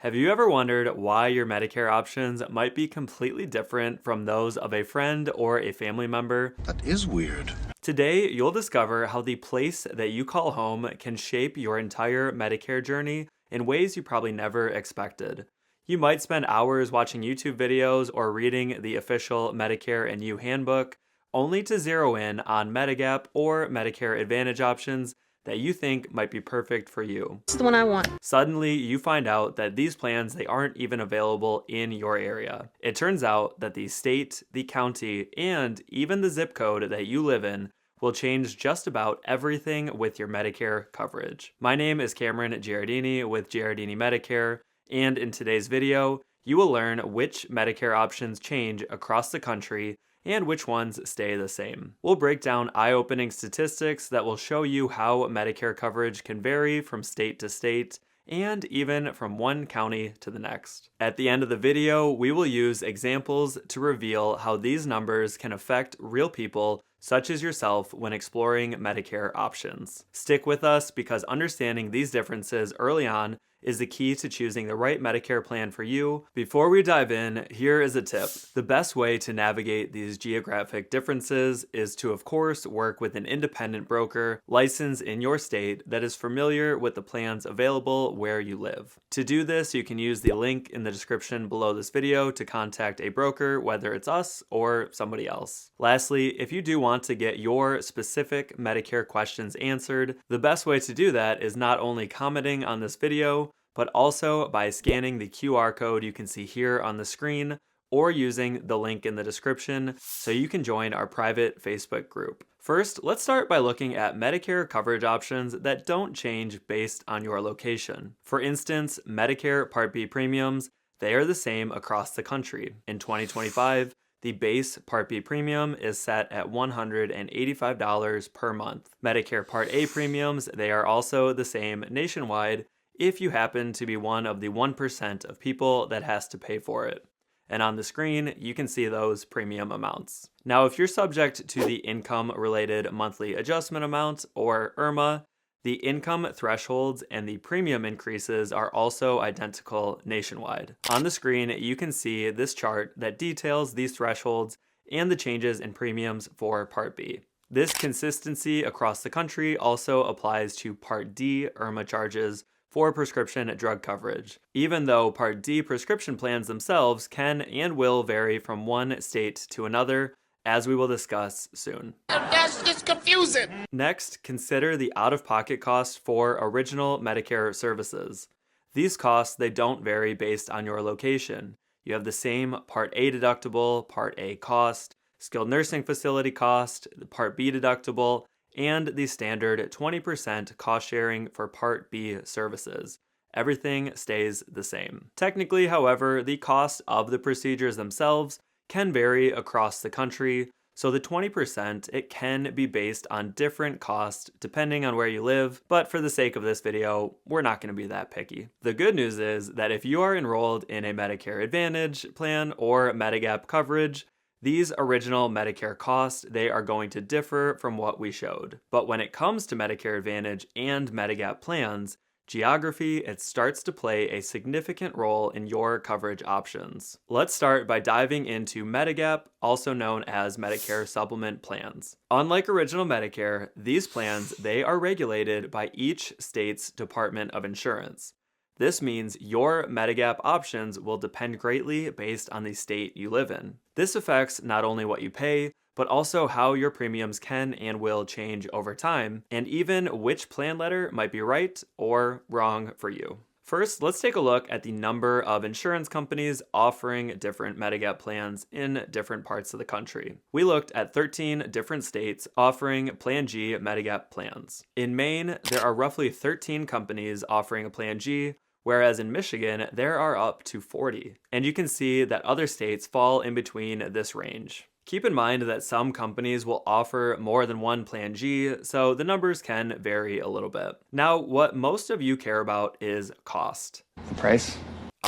Have you ever wondered why your Medicare options might be completely different from those of a friend or a family member? That is weird. Today, you'll discover how the place that you call home can shape your entire Medicare journey in ways you probably never expected. You might spend hours watching YouTube videos or reading the official Medicare and You handbook, only to zero in on Medigap or Medicare Advantage options that you think might be perfect for you. This is the one I want. Suddenly, you find out that these plans, they aren't even available in your area. It turns out that the state, the county, and even the zip code that you live in will change just about everything with your Medicare coverage. My name is Cameron Giardini with Giardini Medicare, and in today's video, you will learn which Medicare options change across the country and which ones stay the same. We'll break down eye-opening statistics that will show you how Medicare coverage can vary from state to state and even from one county to the next. At the end of the video, we will use examples to reveal how these numbers can affect real people such as yourself when exploring Medicare options. Stick with us because understanding these differences early on is the key to choosing the right Medicare plan for you. Before we dive in, here is a tip. The best way to navigate these geographic differences is to, of course, work with an independent broker licensed in your state that is familiar with the plans available where you live. To do this, you can use the link in the description below this video to contact a broker, whether it's us or somebody else. Lastly, if you do want to get your specific Medicare questions answered, the best way to do that is not only commenting on this video, but also by scanning the QR code you can see here on the screen or using the link in the description so you can join our private Facebook group. First, let's start by looking at Medicare coverage options that don't change based on your location. For instance, Medicare Part B premiums, they are the same across the country. In 2025, the base Part B premium is set at $185 per month. Medicare Part A premiums, they are also the same nationwide if you happen to be one of the 1% of people that has to pay for it. And on the screen, you can see those premium amounts. Now, if you're subject to the income-related monthly adjustment amount, or IRMA, the income thresholds and the premium increases are also identical nationwide. On the screen, you can see this chart that details these thresholds and the changes in premiums for Part B. This consistency across the country also applies to Part D IRMA charges for prescription drug coverage, even though Part D prescription plans themselves can and will vary from one state to another, as we will discuss soon. That's just confusing. Next, consider the out-of-pocket costs for original Medicare services. These costs, they don't vary based on your location. You have the same Part A deductible, Part A cost, skilled nursing facility cost, the Part B deductible, and the standard 20% cost sharing for Part B services. Everything stays the same. Technically, however, the cost of the procedures themselves can vary across the country, so the 20%, it can be based on different costs depending on where you live, but for the sake of this video, we're not going to be that picky. The good news is that if you are enrolled in a Medicare Advantage plan or Medigap coverage, these original Medicare costs, they are going to differ from what we showed. But when it comes to Medicare Advantage and Medigap plans, geography, it starts to play a significant role in your coverage options. Let's start by diving into Medigap, also known as Medicare Supplement plans. Unlike original Medicare, these plans, they are regulated by each state's Department of Insurance. This means your Medigap options will depend greatly based on the state you live in. This affects not only what you pay, but also how your premiums can and will change over time, and even which plan letter might be right or wrong for you. First, let's take a look at the number of insurance companies offering different Medigap plans in different parts of the country. We looked at 13 different states offering Plan G Medigap plans. In Maine, there are roughly 13 companies offering a Plan G, whereas in Michigan, there are up to 40. And you can see that other states fall in between this range. Keep in mind that some companies will offer more than one Plan G, so the numbers can vary a little bit. Now, what most of you care about is cost. The price?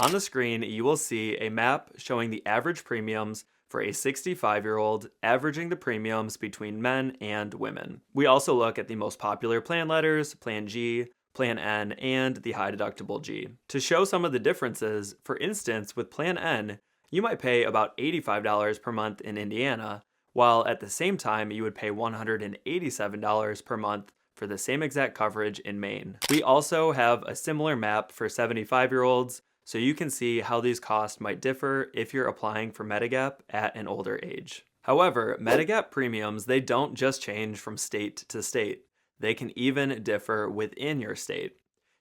On the screen, you will see a map showing the average premiums for a 65-year-old, averaging the premiums between men and women. We also look at the most popular plan letters, Plan G, Plan N, and the high deductible G. To show some of the differences, for instance, with Plan N, you might pay about $85 per month in Indiana, while at the same time you would pay $187 per month for the same exact coverage in Maine. We also have a similar map for 75-year-olds, so you can see how these costs might differ if you're applying for Medigap at an older age. However, Medigap premiums, they don't just change from state to state. They can even differ within your state.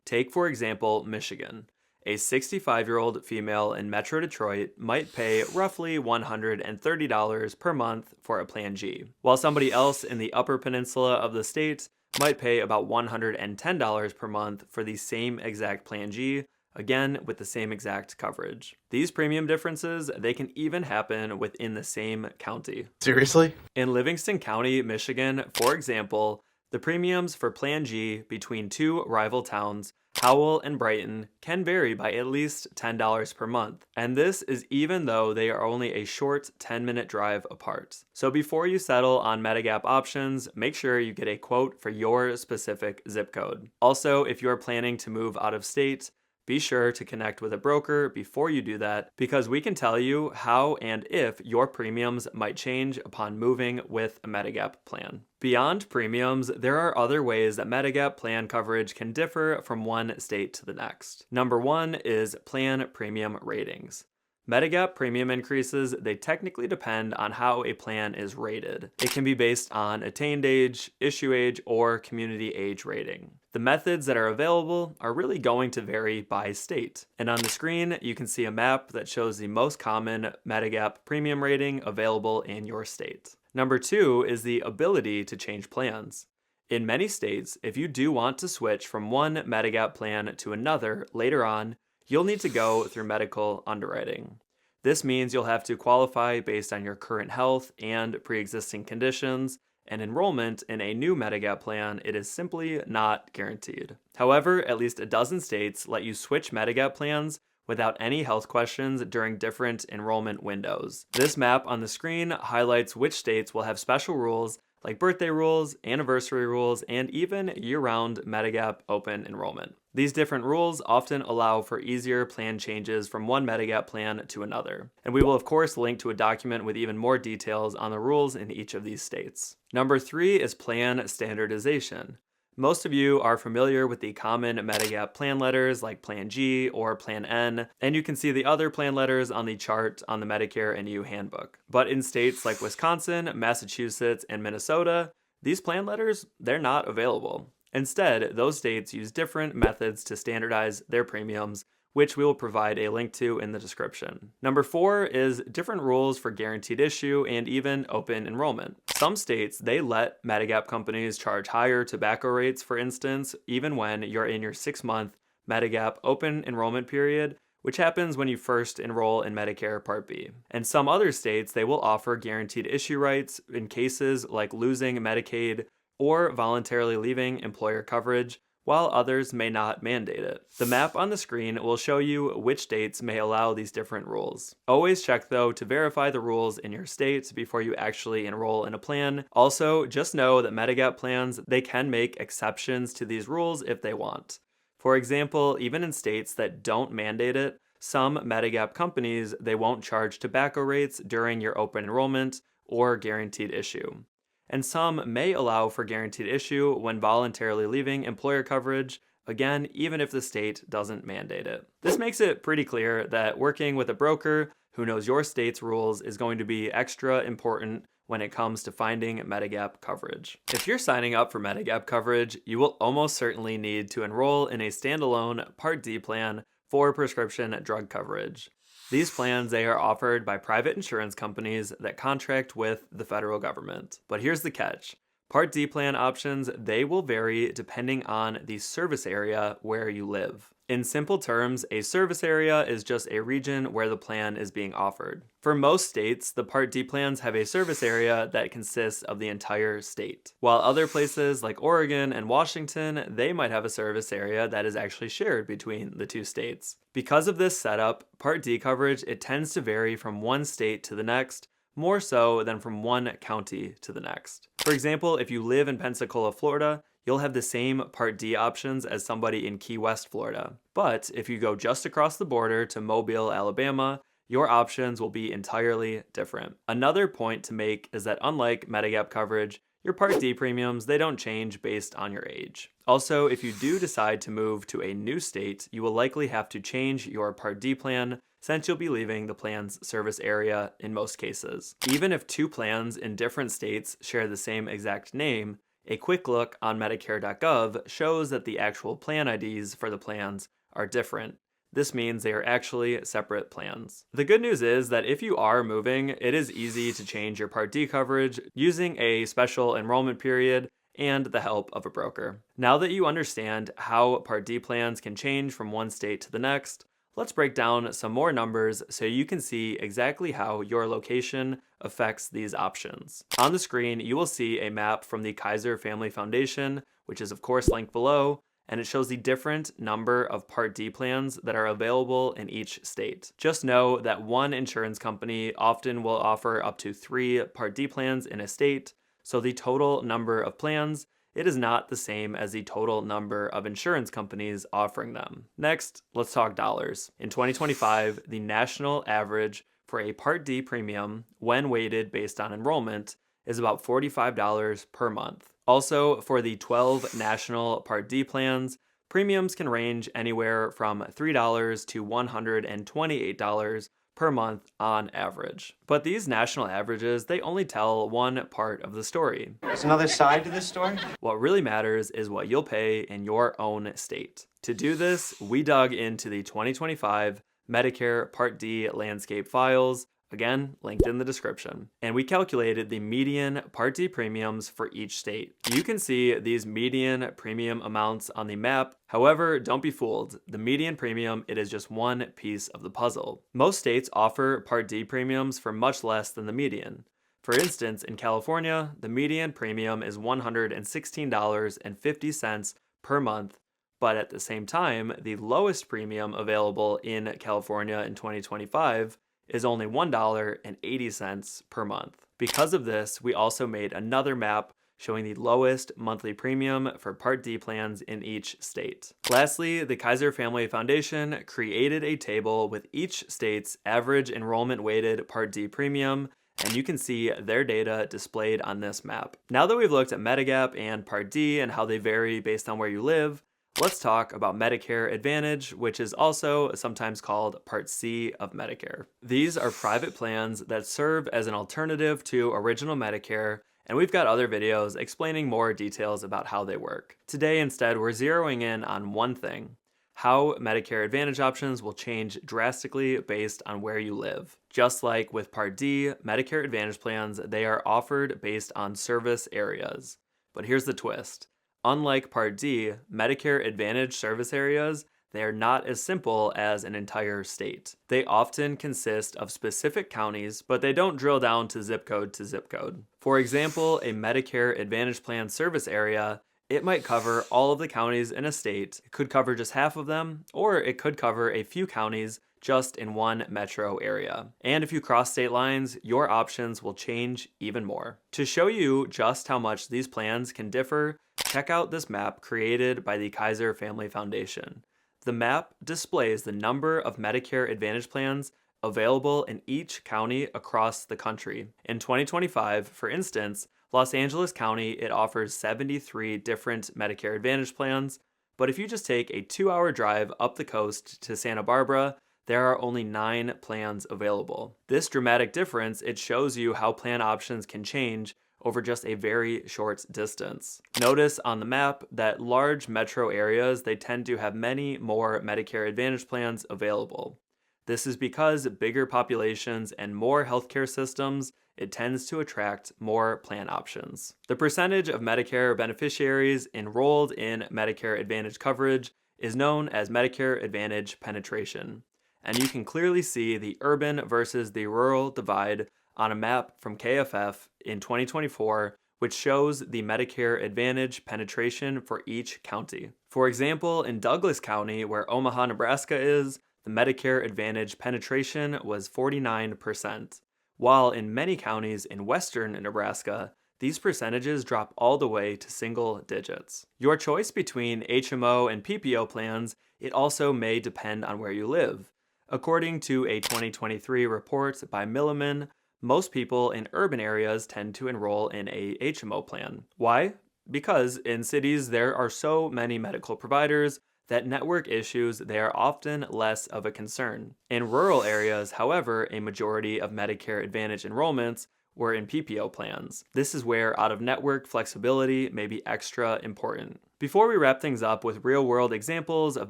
Take, for example, Michigan. A 65-year-old female in Metro Detroit might pay roughly $130 per month for a Plan G, while somebody else in the Upper Peninsula of the state might pay about $110 per month for the same exact Plan G, again with the same exact coverage. These premium differences, they can even happen within the same county. Seriously? In Livingston County, Michigan, for example, the premiums for Plan G between two rival towns, Howell and Brighton, can vary by at least $10 per month, and this is even though they are only a short 10-minute drive apart. So before you settle on Medigap options, make sure you get a quote for your specific zip code. Also, if you are planning to move out of state, be sure to connect with a broker before you do that, because we can tell you how and if your premiums might change upon moving with a Medigap plan. Beyond premiums, there are other ways that Medigap plan coverage can differ from one state to the next. Number one is plan premium ratings. Medigap premium increases, they technically depend on how a plan is rated. It can be based on attained age, issue age, or community age rating. The methods that are available are really going to vary by state. And on the screen, you can see a map that shows the most common Medigap premium rating available in your state. Number two is the ability to change plans. In many states, if you do want to switch from one Medigap plan to another later on, you'll need to go through medical underwriting. This means you'll have to qualify based on your current health and pre-existing conditions, and enrollment in a new Medigap plan, it is simply not guaranteed. However, at least a dozen states let you switch Medigap plans without any health questions during different enrollment windows. This map on the screen highlights which states will have special rules like birthday rules, anniversary rules, and even year-round Medigap open enrollment. These different rules often allow for easier plan changes from one Medigap plan to another. And we will of course link to a document with even more details on the rules in each of these states. Number three is plan standardization. Most of you are familiar with the common Medigap plan letters like Plan G or Plan N, and you can see the other plan letters on the chart on the Medicare and You handbook. But in states like Wisconsin, Massachusetts, and Minnesota, these plan letters, they're not available. Instead, those states use different methods to standardize their premiums, which we will provide a link to in the description. Number four is different rules for guaranteed issue and even open enrollment. Some states, they let Medigap companies charge higher tobacco rates, for instance, even when you're in your 6-month Medigap open enrollment period, which happens when you first enroll in Medicare Part B. And some other states, they will offer guaranteed issue rights in cases like losing Medicaid or voluntarily leaving employer coverage, while others may not mandate it. The map on the screen will show you which states may allow these different rules. Always check though to verify the rules in your state before you actually enroll in a plan. Also, just know that Medigap plans, they can make exceptions to these rules if they want. For example, even in states that don't mandate it, some Medigap companies, they won't charge tobacco rates during your open enrollment or guaranteed issue. And some may allow for guaranteed issue when voluntarily leaving employer coverage, again, even if the state doesn't mandate it. This makes it pretty clear that working with a broker who knows your state's rules is going to be extra important when it comes to finding Medigap coverage. If you're signing up for Medigap coverage, you will almost certainly need to enroll in a standalone Part D plan for prescription drug coverage. These plans, they are offered by private insurance companies that contract with the federal government. But here's the catch. Part D plan options, they will vary depending on the service area where you live. In simple terms, a service area is just a region where the plan is being offered. For most states, the Part D plans have a service area that consists of the entire state, while other places like Oregon and Washington, they might have a service area that is actually shared between the two states. Because of this setup, Part D coverage, it tends to vary from one state to the next, more so than from one county to the next. For example, if you live in Pensacola, Florida, you'll have the same Part D options as somebody in Key West, Florida. But if you go just across the border to Mobile, Alabama, your options will be entirely different. Another point to make is that unlike Medigap coverage, your Part D premiums, they don't change based on your age. Also, if you do decide to move to a new state, you will likely have to change your Part D plan since you'll be leaving the plan's service area in most cases. Even if two plans in different states share the same exact name, a quick look on Medicare.gov shows that the actual plan IDs for the plans are different. This means they are actually separate plans. The good news is that if you are moving, it is easy to change your Part D coverage using a special enrollment period and the help of a broker. Now that you understand how Part D plans can change from one state to the next, let's break down some more numbers so you can see exactly how your location affects these options. On the screen, you will see a map from the Kaiser Family Foundation, which is of course linked below, and it shows the different number of Part D plans that are available in each state. Just know that one insurance company often will offer up to 3 Part D plans in a state, so the total number of plans, it is not the same as the total number of insurance companies offering them. Next, let's talk dollars. In 2025, the national average for a Part D premium, when weighted based on enrollment, is about $45 per month. Also, for the 12 national Part D plans, premiums can range anywhere from $3 to $128 per month on average. But these national averages, they only tell one part of the story. There's another side to this story? What really matters is what you'll pay in your own state. To do this, we dug into the 2025 Medicare Part D landscape files, again, linked in the description. And we calculated the median Part D premiums for each state. You can see these median premium amounts on the map. However, don't be fooled. The median premium, it is just one piece of the puzzle. Most states offer Part D premiums for much less than the median. For instance, in California, the median premium is $116.50 per month, but at the same time, the lowest premium available in California in 2025 is only $1.80 per month. Because of this, we also made another map showing the lowest monthly premium for Part D plans in each state. Lastly, the Kaiser Family Foundation created a table with each state's average enrollment weighted Part D premium, and you can see their data displayed on this map. Now that we've looked at Medigap and Part D and how they vary based on where you live, let's talk about Medicare Advantage, which is also sometimes called Part C of Medicare. These are private plans that serve as an alternative to original Medicare, and we've got other videos explaining more details about how they work. Today, instead, we're zeroing in on one thing: how Medicare Advantage options will change drastically based on where you live. Just like with Part D, Medicare Advantage plans, they are offered based on service areas. But here's the twist. Unlike Part D, Medicare Advantage service areas, they are not as simple as an entire state. They often consist of specific counties, but they don't drill down to zip code to zip code. For example, a Medicare Advantage plan service area, it might cover all of the counties in a state, it could cover just half of them, or it could cover a few counties just in one metro area. And if you cross state lines, your options will change even more. To show you just how much these plans can differ, check out this map created by the Kaiser Family Foundation. The map displays the number of Medicare Advantage plans available in each county across the country. In 2025, for instance, Los Angeles County, it offers 73 different Medicare Advantage plans, but if you just take a 2-hour drive up the coast to Santa Barbara, there are only 9 plans available. This dramatic difference, it shows you how plan options can change over just a very short distance. Notice on the map that large metro areas, they tend to have many more Medicare Advantage plans available. This is because bigger populations and more healthcare systems, it tends to attract more plan options. The percentage of Medicare beneficiaries enrolled in Medicare Advantage coverage is known as Medicare Advantage penetration. And you can clearly see the urban versus the rural divide on a map from KFF in 2024, which shows the Medicare Advantage penetration for each county. For example, in Douglas County, where Omaha, Nebraska is, the Medicare Advantage penetration was 49%, while in many counties in western Nebraska, these percentages drop all the way to single digits. Your choice between HMO and PPO plans, it also may depend on where you live. According to a 2023 report by Milliman, most people in urban areas tend to enroll in a HMO plan. Why? Because in cities there are so many medical providers that network issues they are often less of a concern. In rural areas, however, a majority of Medicare Advantage enrollments were in PPO plans. This is where out-of-network flexibility may be extra important. Before we wrap things up with real-world examples of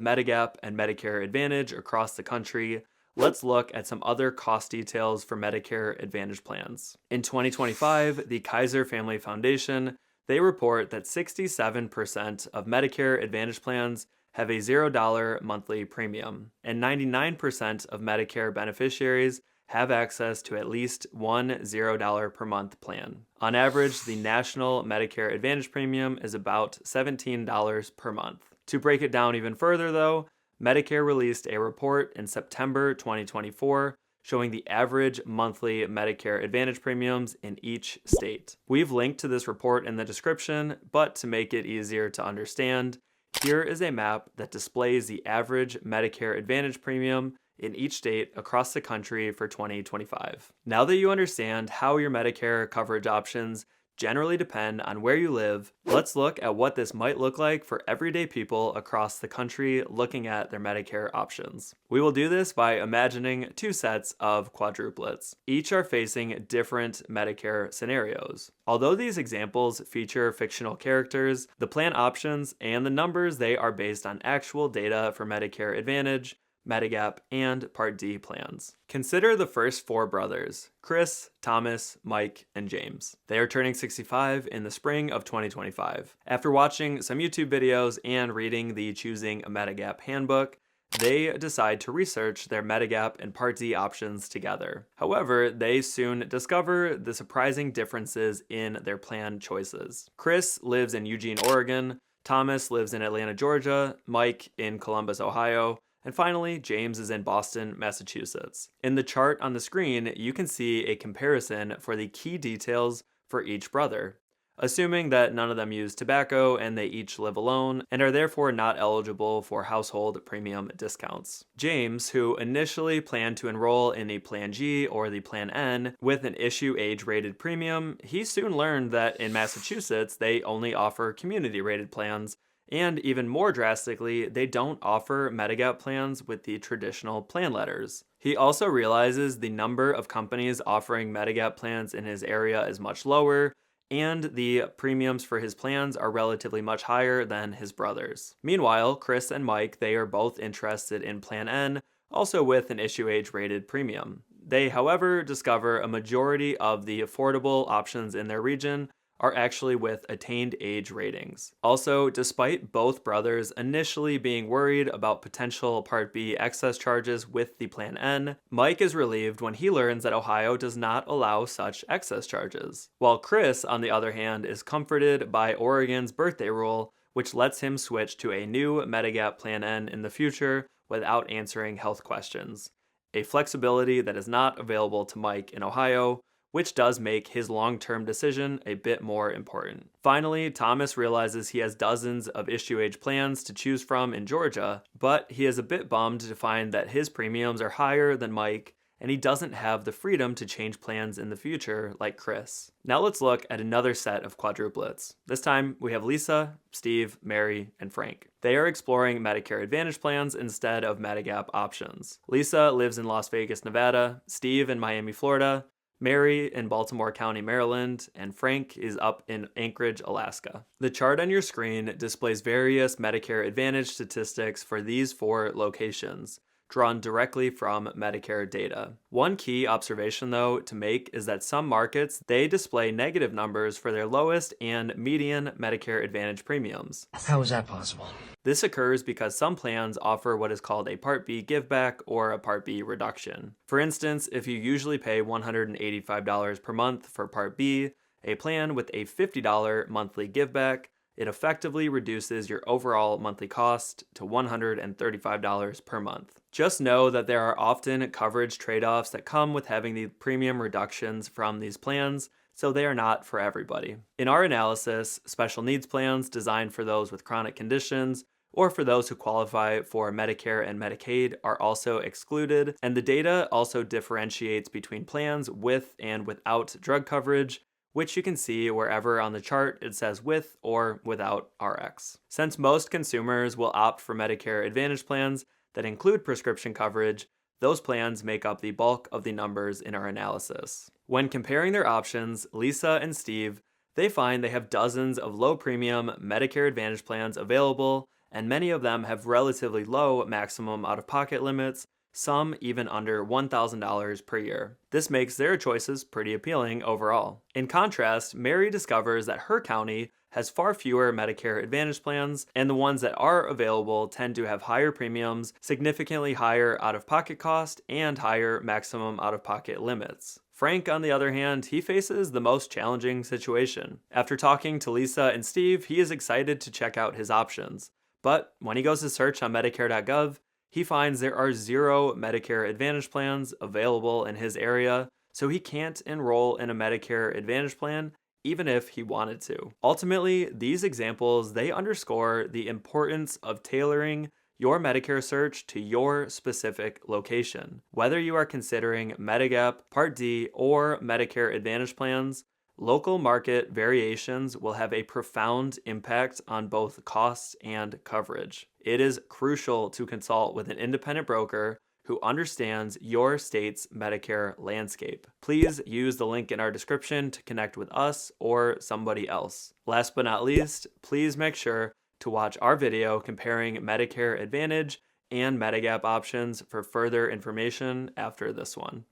Medigap and Medicare Advantage across the country, let's look at some other cost details for Medicare Advantage plans. In 2025, the Kaiser Family Foundation, they report that 67% of Medicare Advantage plans have a $0 monthly premium, and 99% of Medicare beneficiaries have access to at least one $0 per month plan. On average, the national Medicare Advantage premium is about $17 per month. To break it down even further though, Medicare released a report in September 2024 showing the average monthly Medicare Advantage premiums in each state. We've linked to this report in the description, but to make it easier to understand, here is a map that displays the average Medicare Advantage premium in each state across the country for 2025. Now that you understand how your Medicare coverage options generally depend on where you live, let's look at what this might look like for everyday people across the country looking at their Medicare options. We will do this by imagining two sets of quadruplets. Each are facing different Medicare scenarios. Although these examples feature fictional characters, the plan options and the numbers they are based on actual data for Medicare Advantage, Medigap, and Part D plans. Consider the first four brothers, Chris, Thomas, Mike, and James. They are turning 65 in the spring of 2025. After watching some YouTube videos and reading the Choosing a Medigap handbook, they decide to research their Medigap and Part D options together. However, they soon discover the surprising differences in their plan choices. Chris lives in Eugene, Oregon, Thomas lives in Atlanta, Georgia, Mike in Columbus, Ohio, and finally, James is in Boston, Massachusetts. In the chart on the screen, you can see a comparison for the key details for each brother, assuming that none of them use tobacco and they each live alone and are therefore not eligible for household premium discounts. James, who initially planned to enroll in a Plan G or the Plan N with an issue age rated premium, he soon learned that in Massachusetts they only offer community rated plans. And even more drastically, they don't offer Medigap plans with the traditional plan letters. He also realizes the number of companies offering Medigap plans in his area is much lower, and the premiums for his plans are relatively much higher than his brothers. Meanwhile, Chris and Mike, they are both interested in Plan N, also with an issue age rated premium. They, however, discover a majority of the affordable options in their region are actually with attained age ratings. Also, despite both brothers initially being worried about potential Part B excess charges with the Plan N, Mike is relieved when he learns that Ohio does not allow such excess charges. While Chris, on the other hand, is comforted by Oregon's birthday rule, which lets him switch to a new Medigap Plan N in the future without answering health questions. A flexibility that is not available to Mike in Ohio, which does make his long-term decision a bit more important. Finally, Thomas realizes he has dozens of issue age plans to choose from in Georgia, but he is a bit bummed to find that his premiums are higher than Mike, and he doesn't have the freedom to change plans in the future like Chris. Now let's look at another set of quadruplets. This time we have Lisa, Steve, Mary, and Frank. They are exploring Medicare Advantage plans instead of Medigap options. Lisa lives in Las Vegas, Nevada, Steve in Miami, Florida, Mary in Baltimore County, Maryland, and Frank is up in Anchorage, Alaska. The chart on your screen displays various Medicare Advantage statistics for these four locations, drawn directly from Medicare data. One key observation, though, to make is that some markets, they display negative numbers for their lowest and median Medicare Advantage premiums. How is that possible? This occurs because some plans offer what is called a Part B giveback or a Part B reduction. For instance, if you usually pay $185 per month for Part B, a plan with a $50 monthly giveback, it effectively reduces your overall monthly cost to $135 per month. Just know that there are often coverage trade-offs that come with having the premium reductions from these plans, so they are not for everybody. In our analysis, special needs plans designed for those with chronic conditions or for those who qualify for Medicare and Medicaid are also excluded, and the data also differentiates between plans with and without drug coverage, which you can see wherever on the chart it says with or without RX. Since most consumers will opt for Medicare Advantage plans that include prescription coverage, those plans make up the bulk of the numbers in our analysis. When comparing their options, Lisa and Steve, they find they have dozens of low-premium Medicare Advantage plans available, and many of them have relatively low maximum out-of-pocket limits, some even under $1,000 per year. This makes their choices pretty appealing overall. In contrast, Mary discovers that her county has far fewer Medicare Advantage plans, and the ones that are available tend to have higher premiums, significantly higher out-of-pocket cost, and higher maximum out-of-pocket limits. Frank, on the other hand, he faces the most challenging situation. After talking to Lisa and Steve, he is excited to check out his options. But when he goes to search on Medicare.gov, he finds there are 0 Medicare Advantage plans available in his area, so he can't enroll in a Medicare Advantage plan even if he wanted to. Ultimately, these examples, they underscore the importance of tailoring your Medicare search to your specific location. Whether you are considering Medigap, Part D, or Medicare Advantage plans, local market variations will have a profound impact on both costs and coverage. It is crucial to consult with an independent broker who understands your state's Medicare landscape. Please use the link in our description to connect with us or somebody else. Last but not least, please make sure to watch our video comparing Medicare Advantage and Medigap options for further information after this one.